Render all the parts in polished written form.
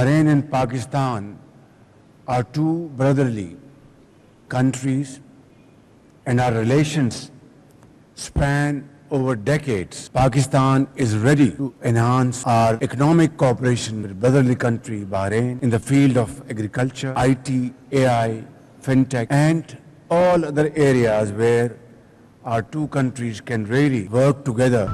Bahrain and Pakistan are two brotherly countries and our relations span over decades. Pakistan is ready to enhance our economic cooperation with brotherly country Bahrain in the field of agriculture, IT, AI, fintech and all other areas where our two countries can really work together.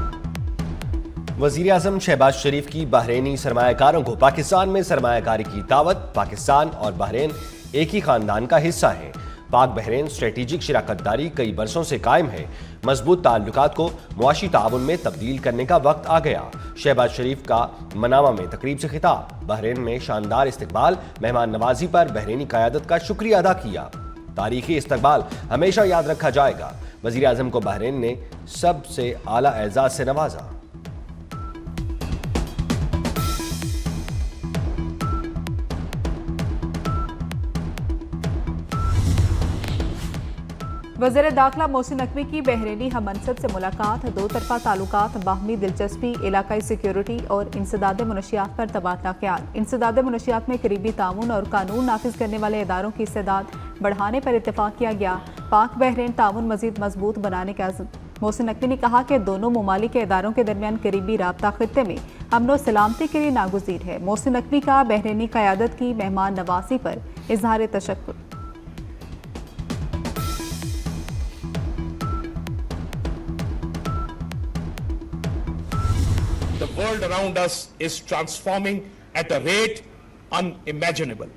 वज़ीर आज़म शहबाज शरीफ की Bahraini सरमायाकारों को पाकिस्तान में सरमायाकारी की दावत। पाकिस्तान और Bahrain एक ही खानदान का हिस्सा है। पाक बहरीन स्ट्रेटेजिक शराकतदारी कई बरसों से कायम है। मजबूत ताल्लुकात को मुआशी ताउन में तब्दील करने का वक्त आ गया। शहबाज शरीफ का मनामा में तकरीब से खिताब। बहरीन में शानदार इस्तकबाल, मेहमान नवाजी पर बहरीनी क़यादत का शुक्रिया अदा किया। तारीखी इस्तकबाल हमेशा याद रखा जाएगा। वज़ीर आज़म को बहरीन ने सबसे आला एजाज से नवाजा। वज़ीर दाखिला मोहसिन नकवी की बहरीनी हममनसब से मुलाकात। दो तरफा ताल्लुकात, बाहमी दिलचस्पी, इलाकाई सिक्योरिटी और इंसदाद मनशियात पर तबादला ख्याल। इंसदाद मनशियात में करीबी ताउन और कानून नाफिज करने वाले इदारों की इस्तेदाद बढ़ाने पर इत्तेफाक किया गया। पाक बहरीन ताउन मजीद मजबूत बनाने का अज़्म। मोहसिन नकवी ने कहा कि दोनों ममालिक के इदारों के दरमियान करीबी राब्ता खित्ते में अमन सलामती के लिए नागुज़ीर है। मोहसिन नकवी का बहरीनी क़यादत की मेहमान नवाजी पर इजहार तशक्कुर। The world around us is transforming at a rate unimaginable,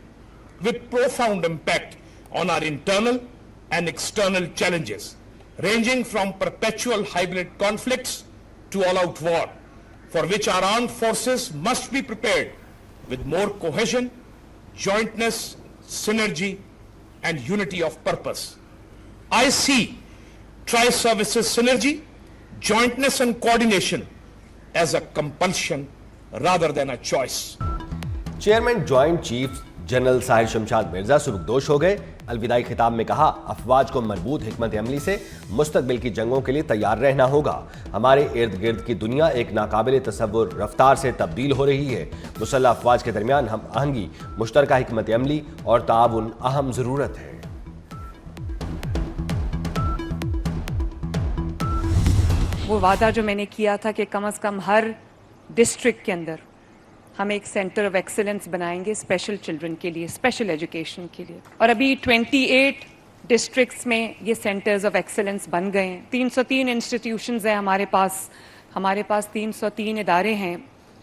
with profound impact on our internal and external challenges, ranging from perpetual hybrid conflicts to all-out war, for which our armed forces must be prepared with more cohesion, jointness, synergy, and unity of purpose. I see tri-services synergy, jointness and coordination as a compulsion rather than a choice. Chairman joint chief general Sahir Shamshad Mirza सुबकदोश हो गए। अलविदाई खिताब में कहा, अफवाज को मजबूत हिकमत अमली से मुस्तकबिल की जंगों के लिए तैयार रहना होगा। हमारे इर्द गिर्द की दुनिया एक नाकाबिल तसव्वुर रफ्तार से तब्दील हो रही है। मुसल्लह अफवाज के दरमियान हम आहंगी, मुश्तरका हिकमत अमली और ताउन अहम ज़रूरत है। वो वादा जो मैंने किया था कि कम से कम हर डिस्ट्रिक्ट के अंदर हम एक सेंटर ऑफ एक्सीलेंस बनाएंगे स्पेशल चिल्ड्रन के लिए, स्पेशल एजुकेशन के लिए। और अभी 28 डिस्ट्रिक्ट्स में ये सेंटर्स ऑफ एक्सीलेंस बन गए हैं। 303 इंस्टीट्यूशंस हैं हमारे पास 303 इदारे हैं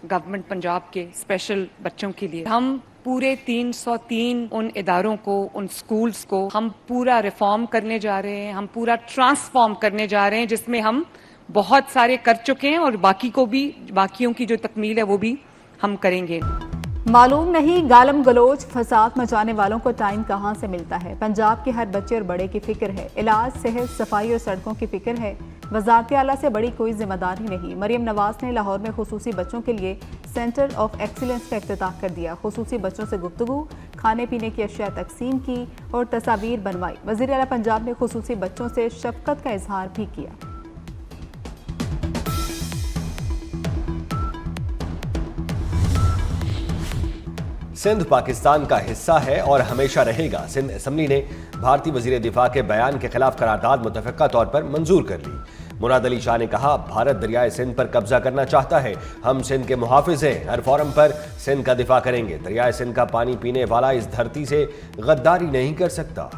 गवर्नमेंट पंजाब के स्पेशल बच्चों के लिए। हम पूरे 303 उन इदारों को, उन स्कूल्स को हम पूरा रिफॉर्म करने जा रहे हैं, हम पूरा ट्रांसफॉर्म करने जा रहे हैं, जिसमें हम बहुत सारे कर चुके हैं और बाकियों की जो तकमील है वो भी हम करेंगे। मालूम नहीं गालम गलोच फसाद मचाने वालों को टाइम कहाँ से मिलता है। पंजाब के हर बच्चे और बड़े की फिक्र है, इलाज, सेहत, सफाई और सड़कों की फिक्र है। वजारत आला से बड़ी कोई जिम्मेदारी नहीं। मरियम नवाज ने लाहौर में खुसूसी बच्चों के लिए सेंटर ऑफ एक्सीलेंस का इफ्तिताह कर दिया। खुसूसी बच्चों से गुफ्तगू, खाने पीने की अशिया तकसीम की और तस्वीर बनवाई। वज़ीर आला पंजाब ने खुसूसी बच्चों से शफकत का इजहार भी किया। सिंध पाकिस्तान का हिस्सा है और हमेशा रहेगा। सिंध असम्बली ने भारतीय वजीर दिफा के बयान के खिलाफ करारदाद मुतफ़क़ा तौर पर मंजूर कर ली। मुराद अली शाह ने कहा, भारत दरियाए सिंध पर कब्जा करना चाहता है, हम सिंध के मुहाफिज हैं, हर फोरम पर सिंध का दिफा करेंगे। दरियाए सिंध का पानी पीने वाला इस धरती से गद्दारी नहीं कर सकता।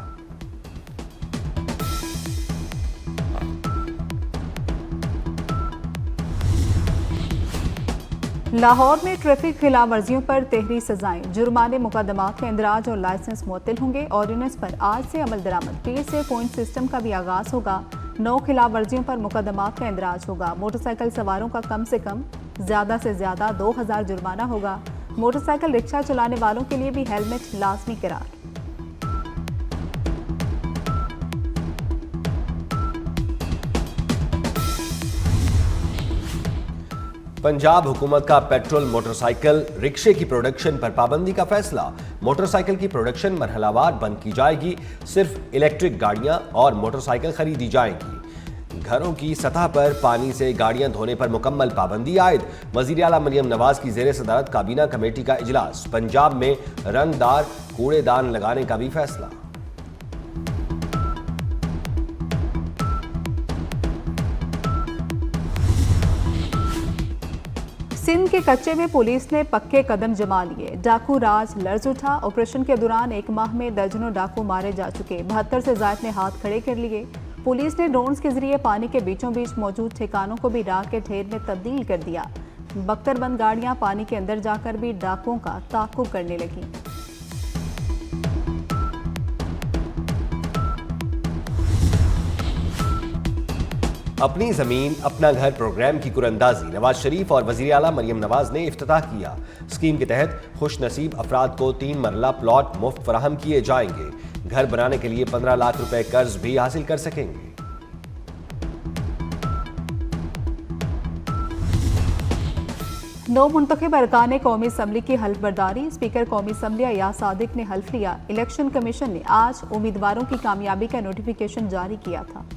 लाहौर में ट्रैफिक खिलाफ वर्जियों पर तहरी सजाएं, जुर्माने, मुकदमात का इंदराज और लाइसेंस मुअत्तल होंगे। ऑर्डिनेंस पर आज से अमल दरामद। पीर से पॉइंट सिस्टम का भी आगाज होगा। 9 खिलाफ वर्जियों पर मुकदमात का इंदराज होगा। मोटरसाइकिल सवारों का कम से कम ज्यादा से ज्यादा 2000 जुर्माना होगा। मोटरसाइकिल रिक्शा चलाने वालों के लिए भी हेलमेट लाजमी करार। पंजाब हुकूमत का पेट्रोल, मोटरसाइकिल, रिक्शे की प्रोडक्शन पर पाबंदी का फैसला। मोटरसाइकिल की प्रोडक्शन मरहलावार बंद की जाएगी। सिर्फ इलेक्ट्रिक गाड़ियां और मोटरसाइकिल खरीदी जाएंगी। घरों की सतह पर पानी से गाड़ियां धोने पर मुकम्मल पाबंदी आयद। वजीर आला मरियम नवाज की जेर सदारत काबीना कमेटी का इजलास। पंजाब में रंगदार कूड़ेदान लगाने का भी फैसला। सिंध के कच्चे में पुलिस ने पक्के कदम जमा लिए। डाकू राज लर्ज उठा। ऑपरेशन के दौरान एक माह में दर्जनों डाकू मारे जा चुके। 72 से ज्यादा ने हाथ खड़े कर लिए। पुलिस ने ड्रोन्स के जरिए पानी के बीचों बीच मौजूद ठिकानों को भी राख के ढेर में तब्दील कर दिया। बख्तरबंद गाड़ियां पानी के अंदर जाकर भी डाकुओं का ताक़ुब करने लगी। अपनी जमीन अपना घर प्रोग्राम की कुरंदाजी। नवाज शरीफ और वजीर आला मरियम नवाज ने इफ्तिताह किया। स्कीम के तहत खुश नसीब अफराद को 3 मरला प्लॉट मुफ्त फराहम किए जाएंगे। घर बनाने के लिए 15 लाख रुपए कर्ज भी हासिल कर सकेंगे। नौ मुंतखब अरकान कौमी असम्बली की हल्फ बर्दारी। स्पीकर कौमी असम्बली अयाज सादिक ने हल्फ लिया। इलेक्शन कमीशन ने आज उम्मीदवारों की कामयाबी का नोटिफिकेशन जारी किया था।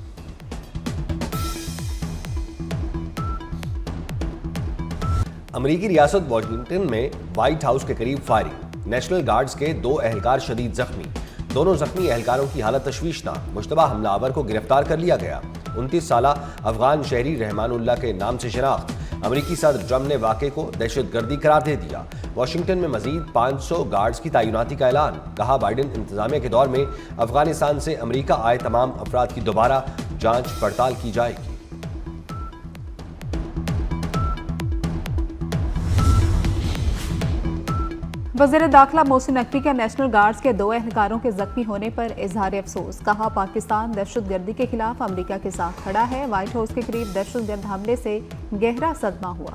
अमरीकी रियासत वाशिंगटन में व्हाइट हाउस के करीब फायरिंग। नेशनल गार्ड्स के 2 एहलकार शदीद जख्मी। दोनों जख्मी एहलकारों की हालत तशवीशनाक। मुश्तबा हमलावर को गिरफ्तार कर लिया गया। 29 साला अफगान शहरी रहमानुल्लाह के नाम से शनाख्त। अमरीकी सदर ट्रंप ने वाक़े को दहशतगर्दी करार दे दिया। वाशिंगटन में मजीद 500 गार्ड्स की तैनाती का ऐलान। कहा, बाइडेन इंतजामिया के दौर में अफगानिस्तान से अमरीका आए तमाम अफराद की दोबारा जांच पड़ताल की जाएगी। वज़ीर दाखिला मोहसिन नकवी का नेशनल गार्ड्स के 2 एहलकारों के जख्मी होने पर इजहार अफसोस। कहा, पाकिस्तान दहशतगर्दी के खिलाफ अमरीका के साथ खड़ा है। व्हाइट हाउस के करीब दहशतगर्द हमले से गहरा सदमा हुआ।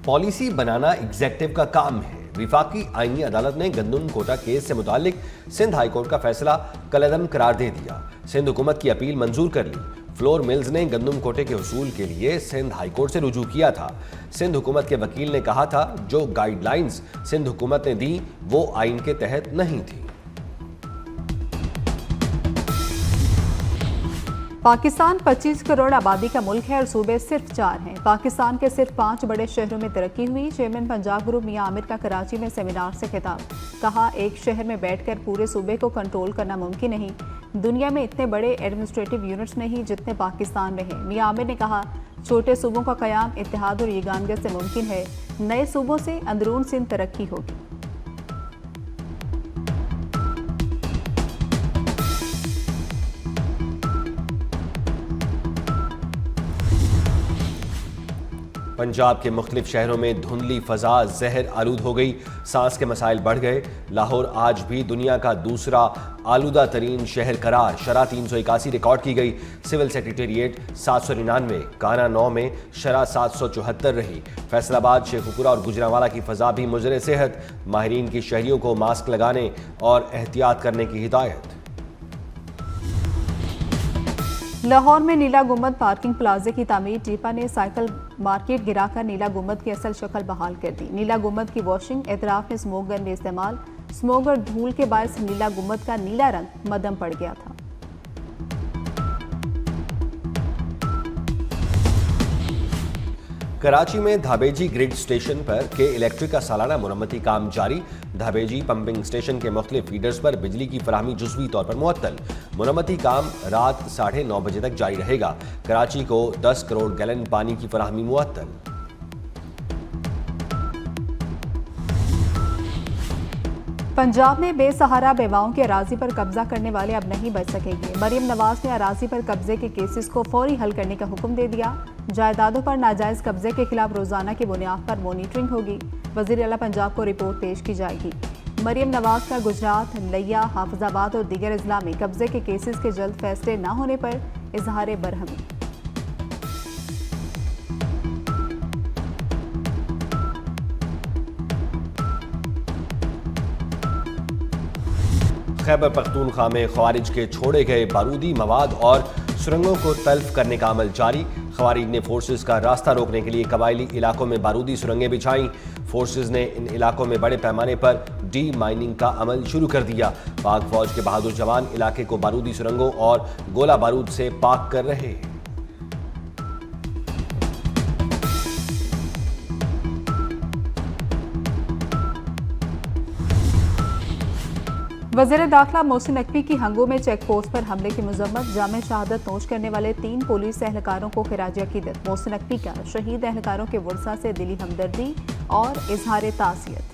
पॉलिसी बनाना एग्जेक्टिव का काम है। विफाकी आईनी अदालत ने गंदम कोटा केस से मुतालिक सिंध हाईकोर्ट का फैसला कलअदम करार दे दिया। सिंध हुकूमत की अपील मंजूर कर ली। फ्लोर मिल्स ने गंदम कोटे के हुसूल के लिए सिंध हाईकोर्ट से रुजू किया था। सिंध हुकूमत के वकील ने कहा था, जो गाइडलाइंस सिंध हुकूमत ने दी वो आइन के तहत नहीं थी। पाकिस्तान 25 करोड़ आबादी का मुल्क है और सूबे सिर्फ 4 हैं। पाकिस्तान के सिर्फ 5 बड़े शहरों में तरक्की हुई। चेयरमैन पंजाब ग्रुप मियां आमिर का कराची में सेमिनार से खिताब। कहा, एक शहर में बैठकर पूरे सूबे को कंट्रोल करना मुमकिन नहीं। दुनिया में इतने बड़े एडमिनिस्ट्रेटिव यूनिट्स नहीं जितने पाकिस्तान में हैं। मियां आमिर ने कहा, छोटे सूबों का कयाम इत्तेहाद और यगानगियत से मुमकिन है। नए सूबों से अंदरून सिंध तरक्की होगी। पंजाब के मुख्तलिफ शहरों में धुंधली फजा जहर आलूद हो गई। सांस के मसाइल बढ़ गए। लाहौर आज भी दुनिया का दूसरा आलूदा तरीन शहर करार। शरह 381 रिकॉर्ड की गई। सिविल सेक्रेटेरिएट 799, काना 9 में शरह 774 रही। फैसलाबाद, शेखुपुरा और गुजरांवाला की फजा भी मुजरे सेहत। माहिरीन की शहरियों को मास्क लगाने और एहतियात करने की हिदायत। लाहौर में नीला गुम्बद पार्किंग प्लाजे की तामीर। टीपा ने साइकिल मार्केट गिराकर नीला गुम्बद की असल शक्ल बहाल कर दी। नीला गुम्बद की वॉशिंग, एतराफ में स्मोक गन में इस्तेमाल। स्मोक और धूल के बायस नीला गुम्बद का नीला रंग मदम पड़ गया था। कराची में धाबेजी ग्रिड स्टेशन पर के इलेक्ट्रिक का सालाना मुरम्मती काम जारी। धाबेजी पंपिंग स्टेशन के मुख्तलिफ फीडर्स पर बिजली की फराहमी जुज़वी तौर पर मुअत्तल। मुरम्मती काम रात 9:30 बजे तक जारी रहेगा। कराची को 10 करोड़ गैलन पानी की फराहमी मुअत्तल। पंजाब में बेसहारा बेवाओं की अराजी पर कब्जा करने वाले अब नहीं बच सकेंगे। मरियम नवाज ने अराजी पर कब्जे के केसेस को फौरी हल करने का हुक्म दे दिया। जायदादों पर नाजायज कब्जे के खिलाफ रोजाना की बुनियाद पर मॉनिटरिंग होगी। वज़ीर आला पंजाब को रिपोर्ट पेश की जाएगी। मरियम नवाज का गुजरात, लिया, हाफिजाबाद और दीगर अजला में कब्जे के केसेस के जल्द फैसले न होने पर इजहार बरहमी। खैबर पख्तूनख्वा में ख्वारिज के छोड़े गए बारूदी मवाद और सुरंगों को तल्फ करने का अमल जारी। खवारीज ने फोर्सेज का रास्ता रोकने के लिए कबायली इलाकों में बारूदी सुरंगें बिछाई। फोर्सेज ने इन इलाकों में बड़े पैमाने पर डी माइनिंग का अमल शुरू कर दिया। पाक फौज के बहादुर जवान इलाके को बारूदी सुरंगों और गोला बारूद से पाक कर रहे हैं। वज़ीर दाखिला मोहसिन नकवी की हंगो में चेक पोस्ट पर हमले की मजम्मत। जाम शहादत नोश करने वाले 3 पुलिस एहलकारों को खिराज अकीदत। मोहसिन नकवी का शहीद एहलकारों के वर्सा से दिली हमदर्दी और इजहार ताज़ियत।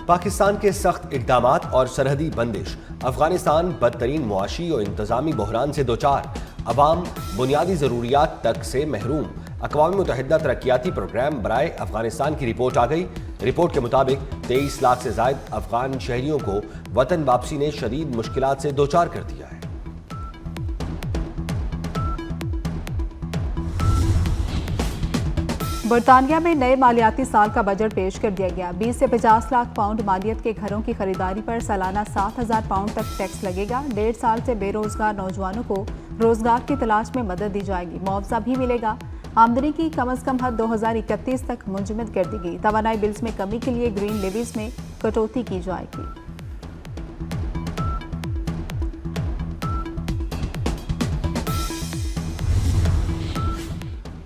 पाकिस्तान के सख्त इक़दामात और सरहदी बंदिश, अफगानिस्तान बदतरीन मुआशी और इंतजामी बहरान से दोचार, अवाम बुनियादी ज़रूरियात तक से महरूम। अक़वाम मुत्तहिदा तरक्याती प्रोग्राम बराए अफगानिस्तान की रिपोर्ट आ गई। रिपोर्ट के मुताबिक 23 लाख से ज़ायद अफगान शहरियों को वतन वापसी ने शदीद मुश्किलात से दोचार कर दिया है। बरतानिया में नए मालियाती साल का बजट पेश कर दिया गया। 20 से 50 लाख पाउंड मालियत के घरों की खरीदारी पर सालाना 7,000 पाउंड तक टैक्स लगेगा। 1.5 साल से बेरोजगार नौजवानों को रोजगार की तलाश में मदद दी जाएगी। मुआवजा भी मिलेगा। आमदनी की कम अज कम हद 2031 तक मुंजमद कर दी गई। तवानाई बिल्स में कमी के लिए ग्रीन लेवीज में कटौती की जाएगी।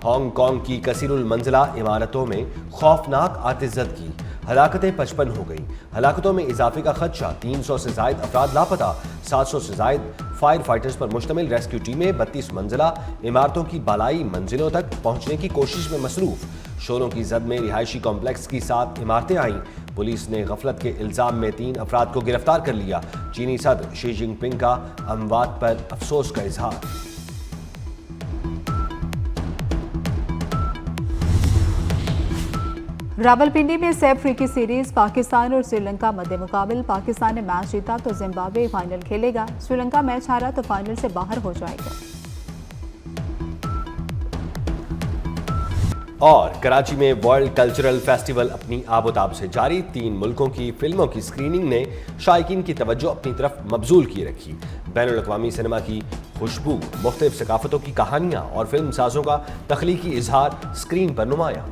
हांगकांग की कसीरुल मंजिला इमारतों में खौफनाक आतिशज़दगी, हलाकतें 55 हो गई। हलाकतों में इजाफे का खदशा, 300 से जायद अफराद लापता। 700 से जायद फायर फाइटर्स पर मुश्तमिल रेस्क्यू टीमें 32 मंजिला इमारतों की बालाई मंजिलों तक पहुंचने की कोशिश में मसरूफ। शोरों की जद में रिहायशी कॉम्प्लेक्स की 7 इमारतें आईं। पुलिस ने गफलत के इल्जाम में 3 अफराद को गिरफ्तार कर लिया। चीनी सदर शी जिनपिंग का अमवात पर अफसोस का इजहार। रावलपिंडी में सैफ अफ्रीकी सीरीज पाकिस्तान और श्रीलंका मध्य मुकाबिल। पाकिस्तान ने मैच जीता तो जिम्बाब्वे फाइनल खेलेगा। श्रीलंका मैच हारा तो फाइनल से बाहर हो जाएगा। और कराची में वर्ल्ड कल्चरल फेस्टिवल अपनी आबोताब से जारी। 3 मुल्कों की फिल्मों की स्क्रीनिंग ने शायकीन की तवज्जो अपनी तरफ मबजूल की रखी। बैनुल अक़वामी सिनेमा की खुशबू, मुख्तलिफ सकाफतों की कहानियाँ और फिल्म साजों का तख्लीकी इजहार स्क्रीन पर नुमाया।